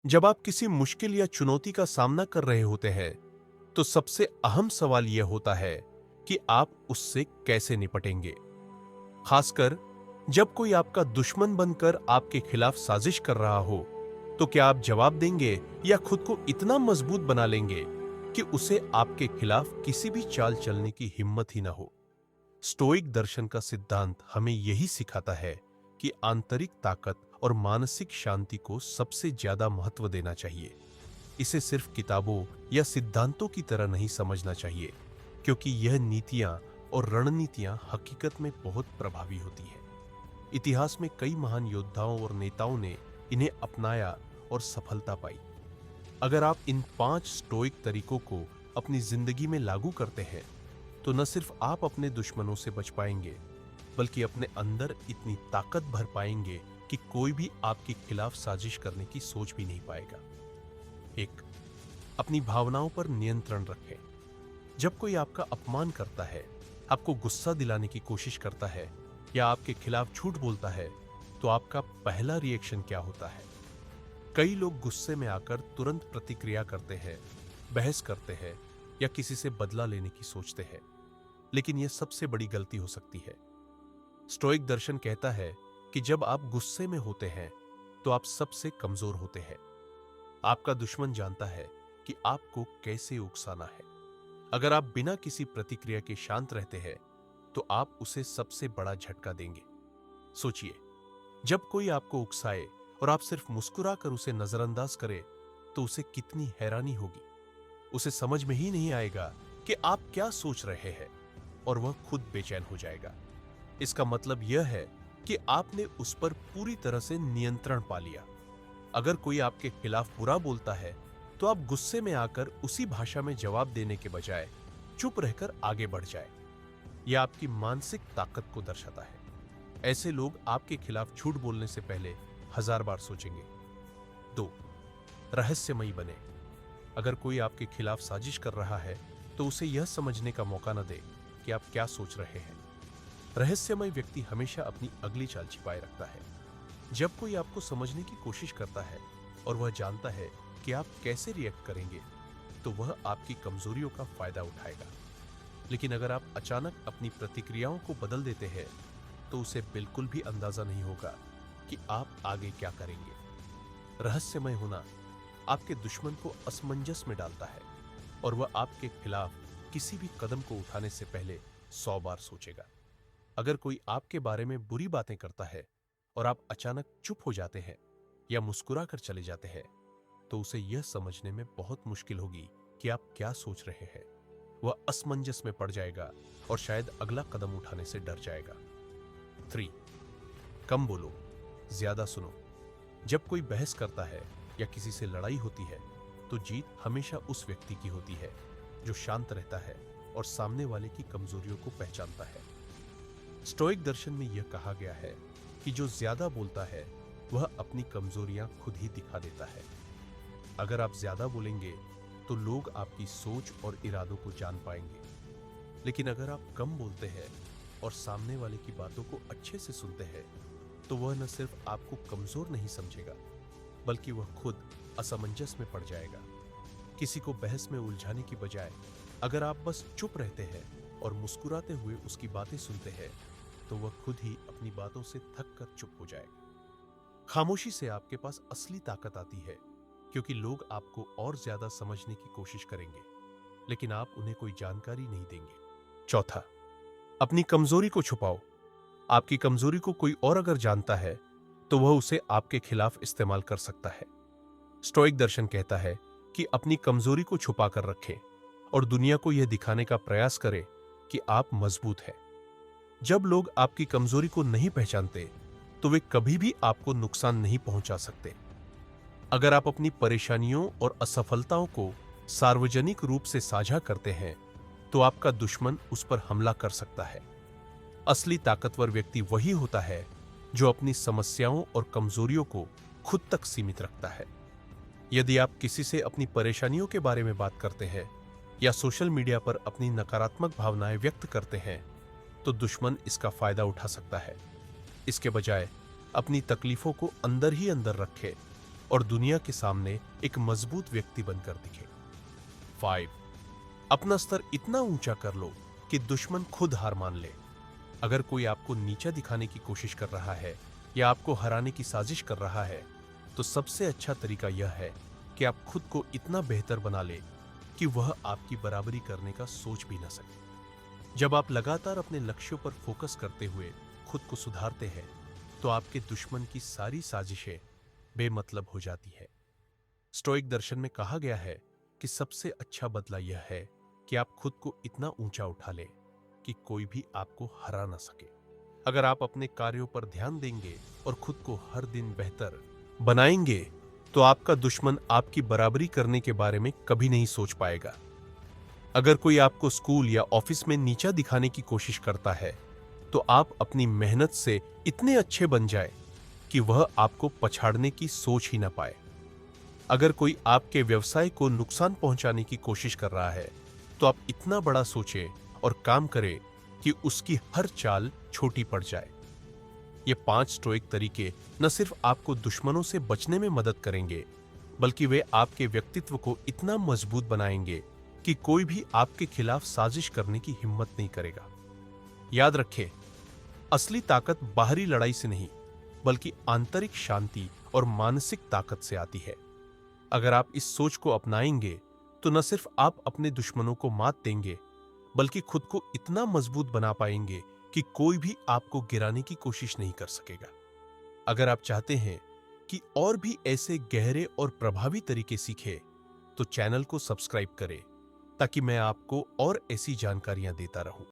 जब आप किसी मुश्किल या चुनौती का सामना कर रहे होते हैं, तो सबसे अहम सवाल यह होता है कि आप उससे कैसे निपटेंगे। खासकर जब कोई आपका दुश्मन बनकर आपके खिलाफ साजिश कर रहा हो, तो क्या आप जवाब देंगे या खुद को इतना मजबूत बना लेंगे कि उसे आपके खिलाफ किसी भी चाल चलने की हिम्मत ही ना हो। स्टोइक दर्शन का सिद्धांत हमें यही सिखाता है कि आंतरिक ताकत और मानसिक शांति को सबसे ज्यादा महत्व देना चाहिए। इसे सिर्फ किताबों या सिद्धांतों की तरह नहीं समझना चाहिए, क्योंकि यह नीतियां और रणनीतियां हकीकत में बहुत प्रभावी होती है। इतिहास में कई महान योद्धाओं और नेताओं ने इन्हें अपनाया और सफलता पाई। अगर आप इन 5 स्टोइक तरीकों को अपनी जिंदगी में लागू करते हैं, तो न सिर्फ आप अपने दुश्मनों से बच पाएंगे, बल्कि अपने अंदर इतनी ताकत भर पाएंगे कि कोई भी आपके खिलाफ साजिश करने की सोच भी नहीं पाएगा। 1. अपनी भावनाओं पर नियंत्रण रखें। जब कोई आपका अपमान करता है, आपको गुस्सा दिलाने की कोशिश करता है या आपके खिलाफ झूठ बोलता है, तो आपका पहला रिएक्शन क्या होता है? कई लोग गुस्से में आकर तुरंत प्रतिक्रिया करते हैं, बहस करते हैं या किसी से बदला लेने की सोचते हैं। लेकिन यह सबसे बड़ी गलती हो सकती है। स्टोइक दर्शन कहता है कि जब आप गुस्से में होते हैं, तो आप सबसे कमजोर होते हैं। आपका दुश्मन जानता है कि आपको कैसे उकसाना है। अगर आप बिना किसी प्रतिक्रिया के शांत रहते हैं, तो आप उसे सबसे बड़ा झटका देंगे। सोचिए, जब कोई आपको उकसाए और आप सिर्फ मुस्कुराकर उसे नजरअंदाज करें, तो उसे कितनी हैरानी होगी। उसे समझ में ही नहीं आएगा कि आप क्या सोच रहे हैं और वह खुद बेचैन हो जाएगा। इसका मतलब यह है कि आपने उस पर पूरी तरह से नियंत्रण पा लिया। अगर कोई आपके खिलाफ बुरा बोलता है, तो आप गुस्से में आकर उसी भाषा में जवाब देने के बजाय चुप रहकर आगे बढ़ जाए। यह आपकी मानसिक ताकत को दर्शाता है। ऐसे लोग आपके खिलाफ झूठ बोलने से पहले 1000 बार सोचेंगे। 2. रहस्यमयी बने। अगर कोई आपके खिलाफ साजिश कर रहा है, तो उसे यह समझने का मौका न दे कि आप क्या सोच रहे हैं। रहस्यमय व्यक्ति हमेशा अपनी अगली चाल छिपाए रखता है। जब कोई आपको समझने की कोशिश करता है और वह जानता है कि आप कैसे रिएक्ट करेंगे, तो वह आपकी कमजोरियों का फायदा उठाएगा। लेकिन अगर आप अचानक अपनी प्रतिक्रियाओं को बदल देते हैं, तो उसे बिल्कुल भी अंदाजा नहीं होगा कि आप आगे क्या करेंगे। रहस्यमय होना आपके दुश्मन को असमंजस में डालता है और वह आपके खिलाफ किसी भी कदम को उठाने से पहले 100 बार सोचेगा। अगर कोई आपके बारे में बुरी बातें करता है और आप अचानक चुप हो जाते हैं या मुस्कुरा कर चले जाते हैं, तो उसे यह समझने में बहुत मुश्किल होगी कि आप क्या सोच रहे हैं। वह असमंजस में पड़ जाएगा और शायद अगला कदम उठाने से डर जाएगा। 3. कम बोलो, ज्यादा सुनो। जब कोई बहस करता है या किसी से लड़ाई होती है, तो जीत हमेशा उस व्यक्ति की होती है जो शांत रहता है और सामने वाले की कमजोरियों को पहचानता है। स्टोइक दर्शन में यह कहा गया है कि जो ज्यादा बोलता है, वह अपनी कमजोरियां खुद ही दिखा देता है। अगर आप ज्यादा बोलेंगे, तो लोग आपकी सोच और इरादों को जान पाएंगे। लेकिन अगर आप कम बोलते हैं और सामने वाले की बातों को अच्छे से सुनते हैं, तो वह न सिर्फ आपको कमजोर नहीं समझेगा, बल्कि वह खुद असमंजस में पड़ जाएगा। किसी को बहस में उलझाने की बजाय अगर आप बस चुप रहते हैं और मुस्कुराते हुए उसकी बातें सुनते हैं, तो वह खुद ही अपनी बातों से थक कर चुप हो जाएगा। खामोशी से आपके पास असली ताकत आती है, क्योंकि लोग आपको और ज्यादा समझने की कोशिश करेंगे, लेकिन आप उन्हें कोई जानकारी नहीं देंगे। 4. अपनी कमजोरी को छुपाओ। आपकी कमजोरी को कोई और अगर जानता है, तो वह उसे आपके खिलाफ इस्तेमाल कर सकता है। स्टोइक दर्शन कहता है कि अपनी कमजोरी को छुपा कर रखें और दुनिया को यह दिखाने का प्रयास करें कि आप मजबूत हैं। जब लोग आपकी कमजोरी को नहीं पहचानते, तो वे कभी भी आपको नुकसान नहीं पहुंचा सकते। अगर आप अपनी परेशानियों और असफलताओं को सार्वजनिक रूप से साझा करते हैं, तो आपका दुश्मन उस पर हमला कर सकता है। असली ताकतवर व्यक्ति वही होता है जो अपनी समस्याओं और कमजोरियों को खुद तक सीमित रखता है। यदि आप किसी से अपनी परेशानियों के बारे में बात करते हैं या सोशल मीडिया पर अपनी नकारात्मक भावनाएं व्यक्त करते हैं, तो दुश्मन इसका फायदा उठा सकता है। इसके बजाय अपनी तकलीफों को अंदर ही अंदर रखें और दुनिया के सामने एक मजबूत व्यक्ति बनकर दिखे। 5. अपना स्तर इतना ऊंचा कर लो कि दुश्मन खुद हार मान ले। अगर कोई आपको नीचा दिखाने की कोशिश कर रहा है या आपको हराने की साजिश कर रहा है, तो सबसे अच्छा तरीका यह है कि आप खुद को इतना बेहतर बना ले कि वह आपकी बराबरी करने का सोच भी ना सके। जब आप लगातार अपने लक्ष्यों पर फोकस करते हुए खुद को सुधारते हैं, तो आपके दुश्मन की सारी साजिशें बेमतलब हो जाती है। स्टोइक दर्शन में कहा गया है कि सबसे अच्छा बदला यह है कि आप खुद को इतना ऊंचा उठा लें कि कोई भी आपको हरा ना सके। अगर आप अपने कार्यों पर ध्यान देंगे और खुद को हर दिन बेहतर बनाएंगे, तो आपका दुश्मन आपकी बराबरी करने के बारे में कभी नहीं सोच पाएगा। अगर कोई आपको स्कूल या ऑफिस में नीचा दिखाने की कोशिश करता है, तो आप अपनी मेहनत से इतने अच्छे बन जाए कि वह आपको पछाड़ने की सोच ही ना पाए। अगर कोई आपके व्यवसाय को नुकसान पहुंचाने की कोशिश कर रहा है, तो आप इतना बड़ा सोचें और काम करें कि उसकी हर चाल छोटी पड़ जाए। ये 5 स्टोइक तरीके न सिर्फ आपको दुश्मनों से बचने में मदद करेंगे, बल्कि वे आपके व्यक्तित्व को इतना मजबूत बनाएंगे कि कोई भी आपके खिलाफ साजिश करने की हिम्मत नहीं करेगा। याद रखें, असली ताकत बाहरी लड़ाई से नहीं, बल्कि आंतरिक शांति और मानसिक ताकत से आती है। अगर आप इस सोच को अपनाएंगे, तो न सिर्फ आप अपने दुश्मनों को मात देंगे, बल्कि खुद को इतना मजबूत बना पाएंगे कि कोई भी आपको गिराने की कोशिश नहीं कर सकेगा। अगर आप चाहते हैं कि और भी ऐसे गहरे और प्रभावी तरीके सीखें, तो चैनल को सब्सक्राइब करें ताकि मैं आपको और ऐसी जानकारियां देता रहूं।